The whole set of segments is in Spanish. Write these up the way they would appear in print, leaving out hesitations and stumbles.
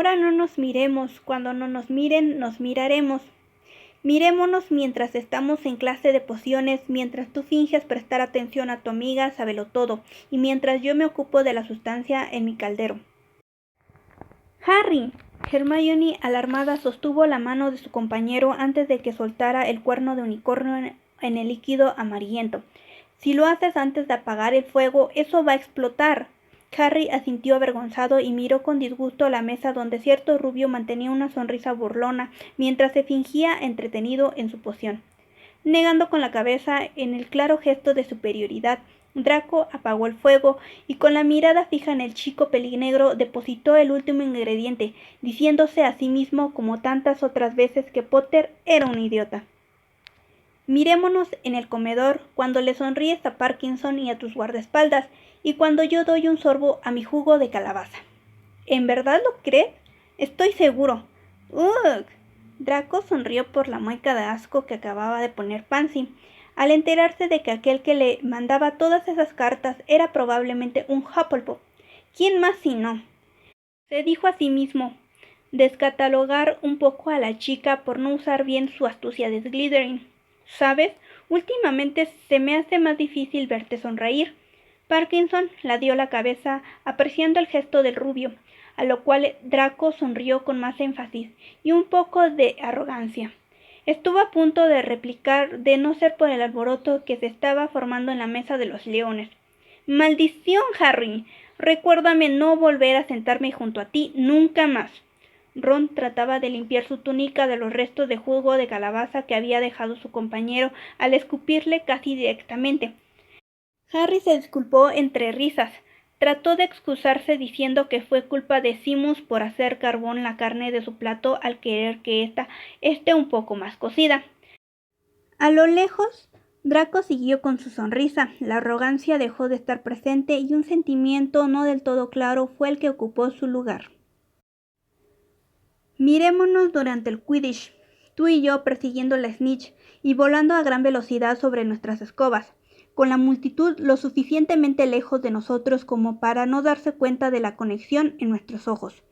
Ahora no nos miremos, cuando no nos miren, nos miraremos. Mirémonos mientras estamos en clase de pociones, mientras tú finges prestar atención a tu amiga sabelotodo, y mientras yo me ocupo de la sustancia en mi caldero. ¡Harry! Hermione, alarmada, sostuvo la mano de su compañero antes de que soltara el cuerno de unicornio en el líquido amarillento. Si lo haces antes de apagar el fuego, eso va a explotar. Harry asintió avergonzado y miró con disgusto la mesa donde cierto rubio mantenía una sonrisa burlona mientras se fingía entretenido en su poción. Negando con la cabeza en el claro gesto de superioridad, Draco apagó el fuego y con la mirada fija en el chico pelinegro depositó el último ingrediente, diciéndose a sí mismo como tantas otras veces que Potter era un idiota. Mirémonos en el comedor cuando le sonríes a Parkinson y a tus guardaespaldas y cuando yo doy un sorbo a mi jugo de calabaza. ¿En verdad lo crees? Estoy seguro. ¡Ugh! Draco sonrió por la mueca de asco que acababa de poner Pansy, al enterarse de que aquel que le mandaba todas esas cartas era probablemente un Hufflepuff. ¿Quién más si no? Se dijo a sí mismo, descatalogar un poco a la chica por no usar bien su astucia de Slytherin. ¿Sabes? Últimamente se me hace más difícil verte sonreír. Parkinson la dio la cabeza, apreciando el gesto del rubio, a lo cual Draco sonrió con más énfasis y un poco de arrogancia. Estuvo a punto de replicar de no ser por el alboroto que se estaba formando en la mesa de los leones. ¡Maldición, Harry! Recuérdame no volver a sentarme junto a ti nunca más. Ron trataba de limpiar su túnica de los restos de jugo de calabaza que había dejado su compañero al escupirle casi directamente. Harry se disculpó entre risas. Trató de excusarse diciendo que fue culpa de Simus por hacer carbón la carne de su plato al querer que ésta esté un poco más cocida. A lo lejos, Draco siguió con su sonrisa. La arrogancia dejó de estar presente y un sentimiento no del todo claro fue el que ocupó su lugar. Mirémonos durante el Quidditch, tú y yo persiguiendo la Snitch y volando a gran velocidad sobre nuestras escobas, con la multitud lo suficientemente lejos de nosotros como para no darse cuenta de la conexión en nuestros ojos.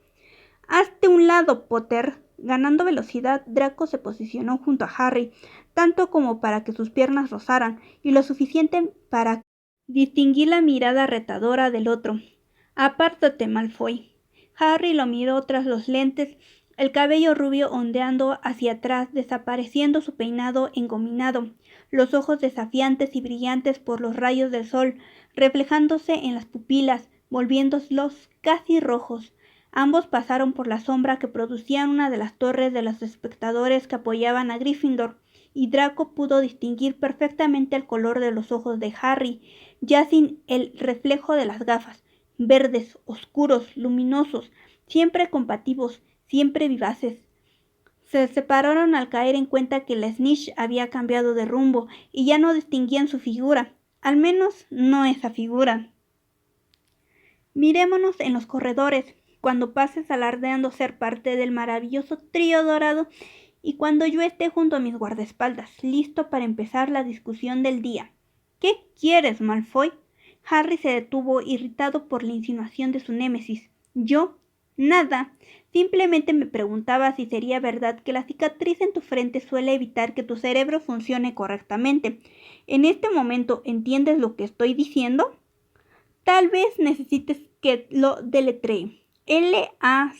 ¡Hazte un lado, Potter! Ganando velocidad, Draco se posicionó junto a Harry, tanto como para que sus piernas rozaran, y lo suficiente para distinguir la mirada retadora del otro. ¡Apártate, Malfoy! Harry lo miró tras los lentes, el cabello rubio ondeando hacia atrás, desapareciendo su peinado engominado, los ojos desafiantes y brillantes por los rayos del sol, reflejándose en las pupilas, volviéndolos casi rojos. Ambos pasaron por la sombra que producían una de las torres de los espectadores que apoyaban a Gryffindor, y Draco pudo distinguir perfectamente el color de los ojos de Harry, ya sin el reflejo de las gafas, verdes, oscuros, luminosos, siempre combativos, siempre vivaces. Se separaron al caer en cuenta que la Snitch había cambiado de rumbo y ya no distinguían su figura, al menos no esa figura. Mirémonos en los corredores, cuando pases alardeando ser parte del maravilloso trío dorado y cuando yo esté junto a mis guardaespaldas, listo para empezar la discusión del día. ¿Qué quieres, Malfoy? Harry se detuvo, irritado por la insinuación de su némesis. ¿Yo? Nada. Simplemente me preguntaba si sería verdad que la cicatriz en tu frente suele evitar que tu cerebro funcione correctamente. ¿En este momento entiendes lo que estoy diciendo? Tal vez necesites que lo deletree. L-A-C-I-C-A.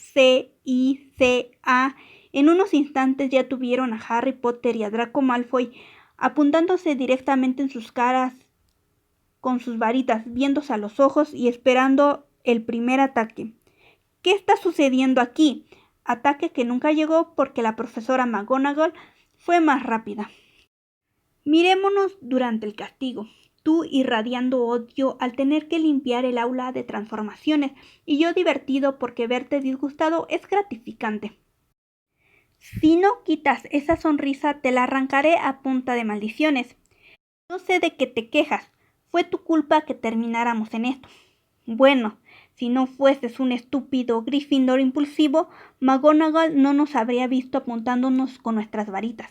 En unos instantes ya tuvieron a Harry Potter y a Draco Malfoy apuntándose directamente en sus caras con sus varitas, viéndose a los ojos y esperando el primer ataque. ¿Qué está sucediendo aquí? Ataque que nunca llegó porque la profesora McGonagall fue más rápida. Mirémonos durante el castigo. Tú irradiando odio al tener que limpiar el aula de transformaciones y yo divertido porque verte disgustado es gratificante. Si no quitas esa sonrisa te la arrancaré a punta de maldiciones. No sé de qué te quejas, fue tu culpa que termináramos en esto. Bueno, si no fueses un estúpido Gryffindor impulsivo, McGonagall no nos habría visto apuntándonos con nuestras varitas.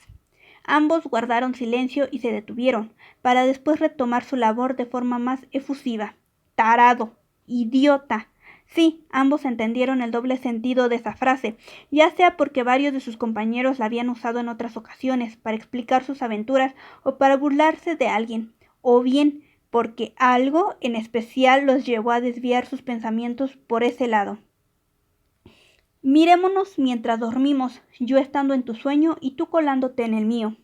Ambos guardaron silencio y se detuvieron, para después retomar su labor de forma más efusiva. ¡Tarado! ¡Idiota! Sí, ambos entendieron el doble sentido de esa frase, ya sea porque varios de sus compañeros la habían usado en otras ocasiones para explicar sus aventuras o para burlarse de alguien, o bien porque algo en especial los llevó a desviar sus pensamientos por ese lado. Mirémonos mientras dormimos, yo estando en tu sueño y tú colándote en el mío.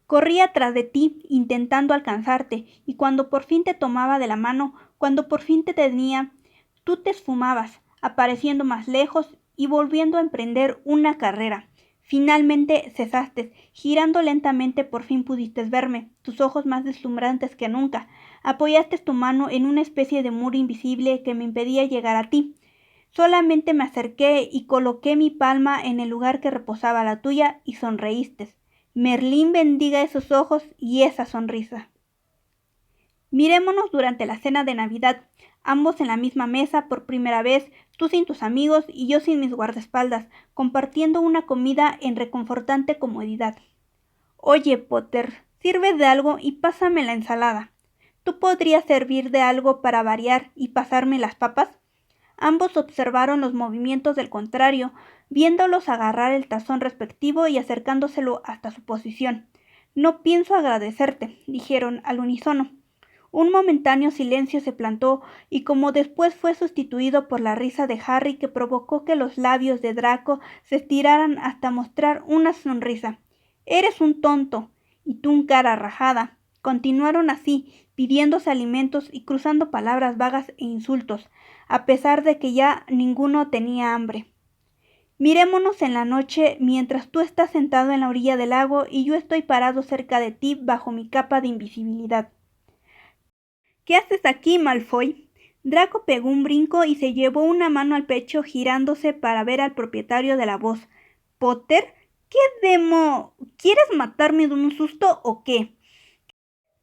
Corría tras de ti, intentando alcanzarte, y cuando por fin te tomaba de la mano, cuando por fin te tenía, tú te esfumabas, apareciendo más lejos y volviendo a emprender una carrera. Finalmente cesaste, girando lentamente por fin pudiste verme, tus ojos más deslumbrantes que nunca. Apoyaste tu mano en una especie de muro invisible que me impedía llegar a ti. Solamente me acerqué y coloqué mi palma en el lugar que reposaba la tuya y sonreíste. Merlín bendiga esos ojos y esa sonrisa. Mirémonos durante la cena de Navidad, ambos en la misma mesa por primera vez, tú sin tus amigos y yo sin mis guardaespaldas, compartiendo una comida en reconfortante comodidad. Oye, Potter, sirve de algo y pásame la ensalada. ¿Tú podrías servir de algo para variar y pasarme las papas? Ambos observaron los movimientos del contrario, viéndolos agarrar el tazón respectivo y acercándoselo hasta su posición. No pienso agradecerte, dijeron al unísono. Un momentáneo silencio se plantó y como después fue sustituido por la risa de Harry que provocó que los labios de Draco se estiraran hasta mostrar una sonrisa. Eres un tonto, y tú un cara rajada. Continuaron así, pidiéndose alimentos y cruzando palabras vagas e insultos, a pesar de que ya ninguno tenía hambre. Mirémonos en la noche mientras tú estás sentado en la orilla del lago y yo estoy parado cerca de ti bajo mi capa de invisibilidad. ¿Qué haces aquí, Malfoy? Draco pegó un brinco y se llevó una mano al pecho girándose para ver al propietario de la voz. ¿Potter? ¿Qué demo? ¿Quieres matarme de un susto o qué?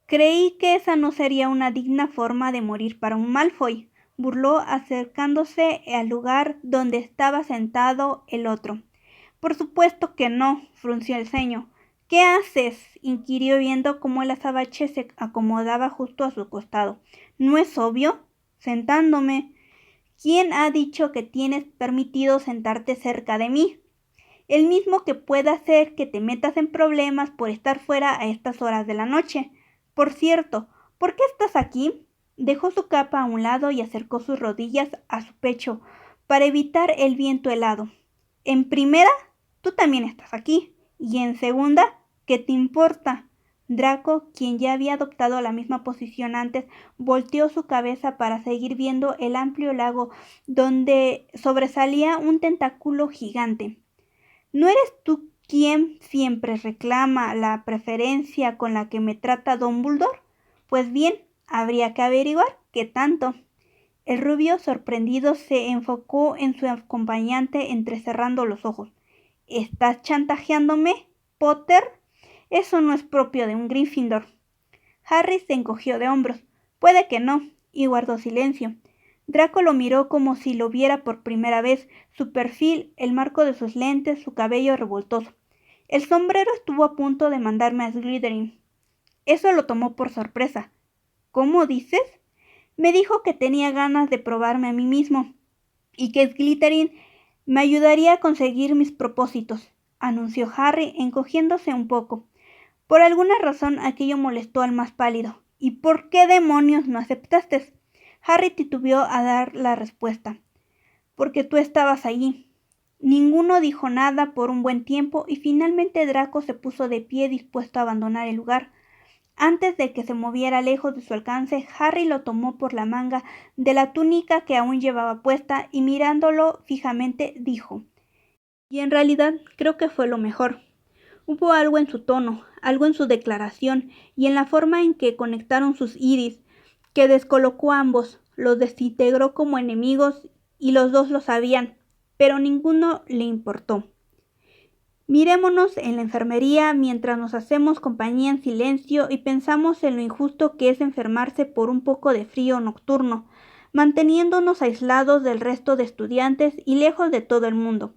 Creí que esa no sería una digna forma de morir para un Malfoy, burló acercándose al lugar donde estaba sentado el otro. Por supuesto que no, frunció el ceño. ¿Qué haces? Inquirió viendo cómo el azabache se acomodaba justo a su costado. ¿No es obvio? Sentándome. ¿Quién ha dicho que tienes permitido sentarte cerca de mí? El mismo que pueda hacer que te metas en problemas por estar fuera a estas horas de la noche. Por cierto, ¿por qué estás aquí? Dejó su capa a un lado y acercó sus rodillas a su pecho para evitar el viento helado. En primera, tú también estás aquí. Y en segunda, ¿qué te importa? Draco, quien ya había adoptado la misma posición antes, volteó su cabeza para seguir viendo el amplio lago donde sobresalía un tentáculo gigante. ¿No eres tú quien siempre reclama la preferencia con la que me trata Dumbledore? Pues bien, habría que averiguar qué tanto. El rubio, sorprendido, se enfocó en su acompañante entrecerrando los ojos. ¿Estás chantajeándome, Potter? Eso no es propio de un Gryffindor. Harry se encogió de hombros. Puede que no, y guardó silencio. Draco lo miró como si lo viera por primera vez, su perfil, el marco de sus lentes, su cabello revoltoso. El sombrero estuvo a punto de mandarme a Slytherin. Eso lo tomó por sorpresa. ¿Cómo dices? Me dijo que tenía ganas de probarme a mí mismo y que Slytherin me ayudaría a conseguir mis propósitos, anunció Harry, encogiéndose un poco. Por alguna razón aquello molestó al más pálido. ¿Y por qué demonios no aceptaste? Harry titubeó a dar la respuesta. Porque tú estabas allí. Ninguno dijo nada por un buen tiempo y finalmente Draco se puso de pie dispuesto a abandonar el lugar. Antes de que se moviera lejos de su alcance, Harry lo tomó por la manga de la túnica que aún llevaba puesta y mirándolo fijamente dijo: y en realidad creo que fue lo mejor. Hubo algo en su tono, algo en su declaración y en la forma en que conectaron sus iris, que descolocó a ambos, los desintegró como enemigos y los dos lo sabían, pero ninguno le importó. Mirémonos en la enfermería mientras nos hacemos compañía en silencio y pensamos en lo injusto que es enfermarse por un poco de frío nocturno, manteniéndonos aislados del resto de estudiantes y lejos de todo el mundo.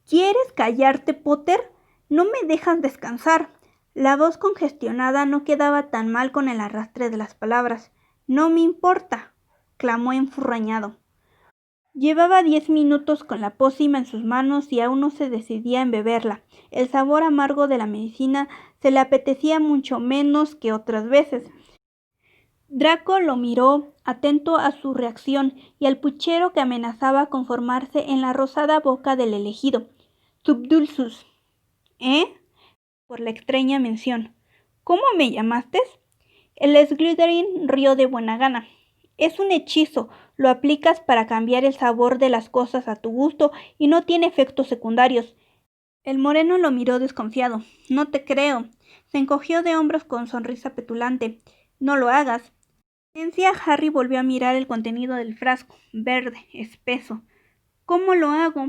¿Quieres callarte, Potter? No me dejas descansar. La voz congestionada no quedaba tan mal con el arrastre de las palabras. No me importa. clamó enfurrañado. Llevaba 10 minutos con la pócima en sus manos y aún no se decidía en beberla. El sabor amargo de la medicina se le apetecía mucho menos que otras veces. Draco lo miró, atento a su reacción, y al puchero que amenazaba con formarse en la rosada boca del elegido. Subdulsus. ¿Eh? Por la extraña mención. ¿Cómo me llamaste? El Slytherin rió de buena gana. Es un hechizo, lo aplicas para cambiar el sabor de las cosas a tu gusto y no tiene efectos secundarios. El moreno lo miró desconfiado. No te creo. Se encogió de hombros con sonrisa petulante. No lo hagas. Harry volvió a mirar el contenido del frasco, verde, espeso. ¿Cómo lo hago?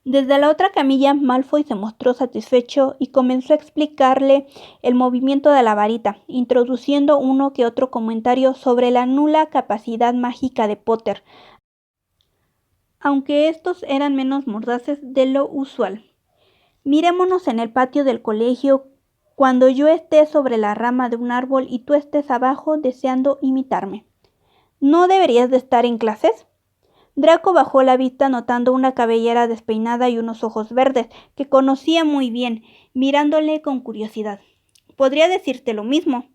Desde la otra camilla, Malfoy se mostró satisfecho y comenzó a explicarle el movimiento de la varita, introduciendo uno que otro comentario sobre la nula capacidad mágica de Potter, aunque estos eran menos mordaces de lo usual. Mirémonos en el patio del colegio cuando yo esté sobre la rama de un árbol y tú estés abajo deseando imitarme. ¿No deberías de estar en clases? Draco bajó la vista notando una cabellera despeinada y unos ojos verdes que conocía muy bien, mirándole con curiosidad. Podría decirte lo mismo.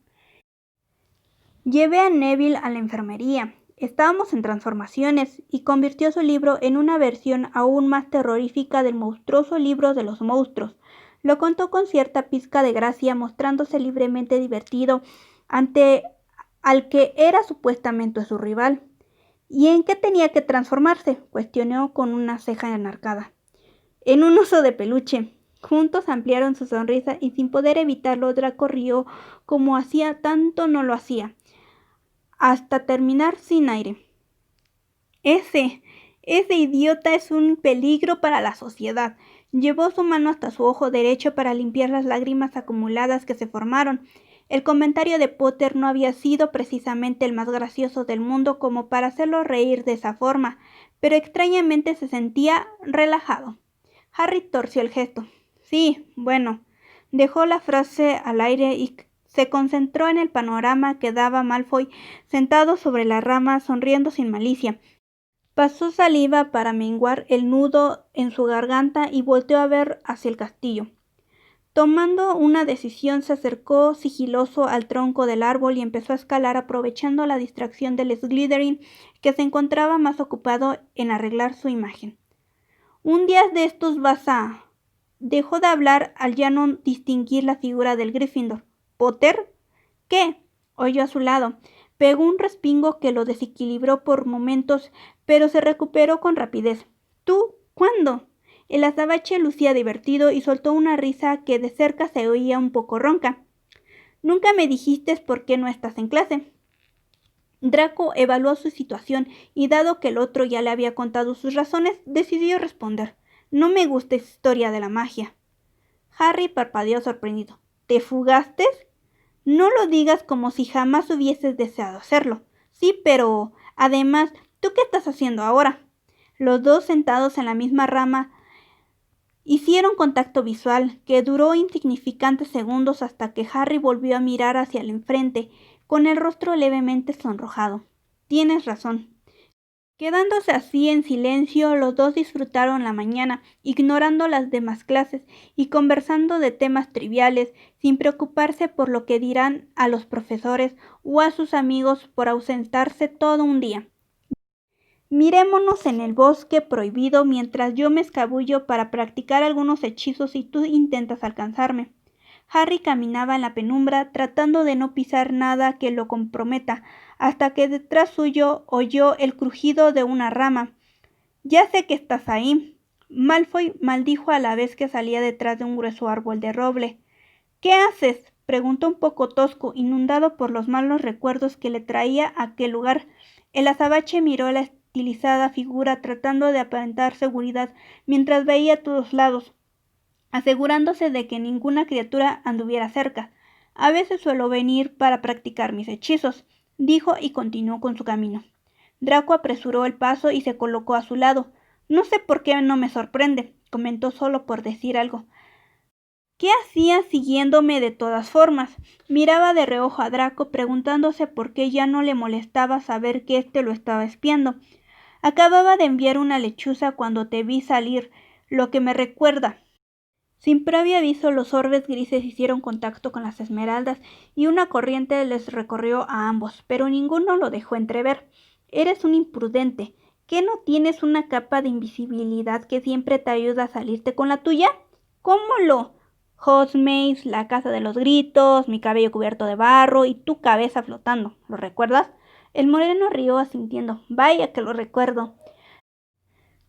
Llevé a Neville a la enfermería. Estábamos en transformaciones y convirtió su libro en una versión aún más terrorífica del monstruoso libro de los monstruos. Lo contó con cierta pizca de gracia, mostrándose libremente divertido ante al que era supuestamente su rival. ¿Y en qué tenía que transformarse?, cuestionó con una ceja enarcada. En un oso de peluche. Juntos ampliaron su sonrisa y sin poder evitarlo, Draco rió como hacía tanto no lo hacía, hasta terminar sin aire. Ese idiota es un peligro para la sociedad. Llevó su mano hasta su ojo derecho para limpiar las lágrimas acumuladas que se formaron. El comentario de Potter no había sido precisamente el más gracioso del mundo como para hacerlo reír de esa forma, pero extrañamente se sentía relajado. Harry torció el gesto. Sí, bueno. Dejó la frase al aire y se concentró en el panorama que daba Malfoy sentado sobre la rama sonriendo sin malicia. Pasó saliva para menguar el nudo en su garganta y volteó a ver hacia el castillo. Tomando una decisión, se acercó sigiloso al tronco del árbol y empezó a escalar aprovechando la distracción del Slytherin, que se encontraba más ocupado en arreglar su imagen. Un día de estos vas a... Dejó de hablar al ya no distinguir la figura del Gryffindor. ¿Potter? ¿Qué? Oyó a su lado. Pegó un respingo que lo desequilibró por momentos, pero se recuperó con rapidez. ¿Tú? ¿Cuándo? El azabache lucía divertido y soltó una risa que de cerca se oía un poco ronca. Nunca me dijiste por qué no estás en clase. Draco evaluó su situación y, dado que el otro ya le había contado sus razones, decidió responder. No me gusta esa historia de la magia. Harry parpadeó sorprendido. ¿Te fugaste? No lo digas como si jamás hubieses deseado hacerlo. Sí, pero... Además, ¿tú qué estás haciendo ahora? Los dos, sentados en la misma rama, hicieron contacto visual, que duró insignificantes segundos hasta que Harry volvió a mirar hacia el enfrente, con el rostro levemente sonrojado. Tienes razón. Quedándose así en silencio, los dos disfrutaron la mañana, ignorando las demás clases y conversando de temas triviales, sin preocuparse por lo que dirán a los profesores o a sus amigos por ausentarse todo un día. Mirémonos en el bosque prohibido mientras yo me escabullo para practicar algunos hechizos y tú intentas alcanzarme. Harry caminaba en la penumbra tratando de no pisar nada que lo comprometa, hasta que detrás suyo oyó el crujido de una rama. Ya sé que estás ahí. Malfoy maldijo a la vez que salía detrás de un grueso árbol de roble. ¿Qué haces?, preguntó un poco tosco, inundado por los malos recuerdos que le traía aquel lugar. El azabache miró la estilizada figura tratando de aparentar seguridad mientras veía a todos lados, asegurándose de que ninguna criatura anduviera cerca. A veces suelo venir para practicar mis hechizos, dijo y continuó con su camino. Draco apresuró el paso y se colocó a su lado. No sé por qué no me sorprende, comentó solo por decir algo. ¿Qué hacía siguiéndome de todas formas? Miraba de reojo a Draco, preguntándose por qué ya no le molestaba saber que éste lo estaba espiando. Acababa de enviar una lechuza cuando te vi salir, lo que me recuerda. Sin previo aviso, los orbes grises hicieron contacto con las esmeraldas y una corriente les recorrió a ambos, pero ninguno lo dejó entrever. Eres un imprudente. ¿Qué no tienes una capa de invisibilidad que siempre te ayuda a salirte con la tuya? ¿Cómo lo? Hogsmeade, la casa de los gritos, mi cabello cubierto de barro y tu cabeza flotando. ¿Lo recuerdas? El moreno rió asintiendo. Vaya que lo recuerdo.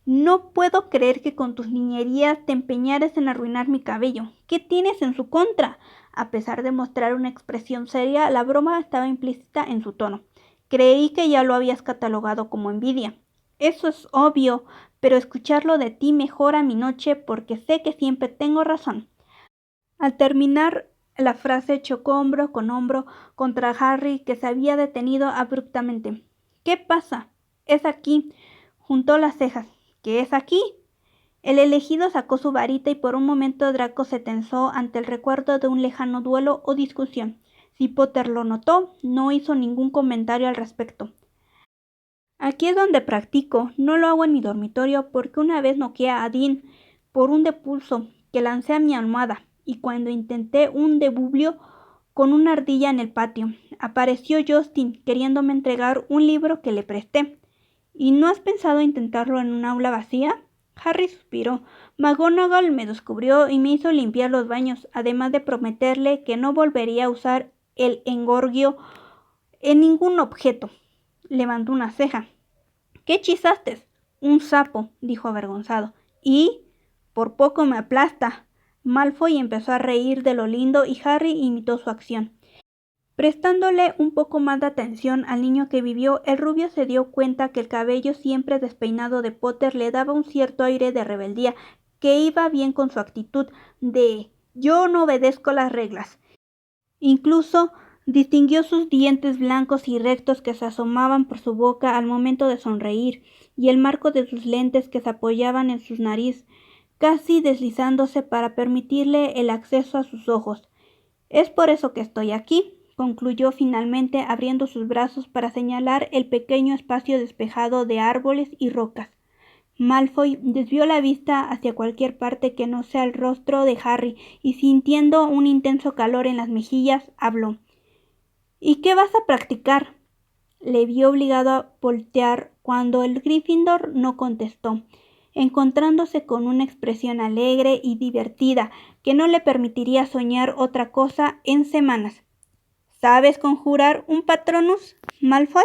No puedo creer que con tus niñerías te empeñaras en arruinar mi cabello. ¿Qué tienes en su contra? A pesar de mostrar una expresión seria, la broma estaba implícita en su tono. Creí que ya lo habías catalogado como envidia. Eso es obvio, pero escucharlo de ti mejora mi noche porque sé que siempre tengo razón. Al terminar la frase chocó hombro con hombro contra Harry, que se había detenido abruptamente. ¿Qué pasa? Es aquí. Juntó las cejas. ¿Qué es aquí? El elegido sacó su varita y por un momento Draco se tensó ante el recuerdo de un lejano duelo o discusión. Si Potter lo notó, no hizo ningún comentario al respecto. Aquí es donde practico, no lo hago en mi dormitorio porque una vez noqueé a Dean por un depulso que lancé a mi almohada y cuando intenté un debublio con una ardilla en el patio, apareció Justin queriéndome entregar un libro que le presté. ¿Y no has pensado intentarlo en un aula vacía? Harry suspiró. McGonagall me descubrió y me hizo limpiar los baños, además de prometerle que no volvería a usar el engorgio en ningún objeto. Levantó una ceja. ¿Qué hechizaste? Un sapo, dijo avergonzado. Y por poco me aplasta. Malfoy empezó a reír de lo lindo y Harry imitó su acción. Prestándole un poco más de atención al niño que vivió, el rubio se dio cuenta que el cabello siempre despeinado de Potter le daba un cierto aire de rebeldía que iba bien con su actitud de yo no obedezco las reglas. Incluso distinguió sus dientes blancos y rectos que se asomaban por su boca al momento de sonreír, y el marco de sus lentes que se apoyaban en su nariz, casi deslizándose para permitirle el acceso a sus ojos. Es por eso que estoy aquí, concluyó finalmente abriendo sus brazos para señalar el pequeño espacio despejado de árboles y rocas. Malfoy desvió la vista hacia cualquier parte que no sea el rostro de Harry y sintiendo un intenso calor en las mejillas, habló. ¿Y qué vas a practicar? Le vio obligado a voltear cuando el Gryffindor no contestó, encontrándose con una expresión alegre y divertida que no le permitiría soñar otra cosa en semanas. ¿Sabes conjurar un Patronus, Malfoy?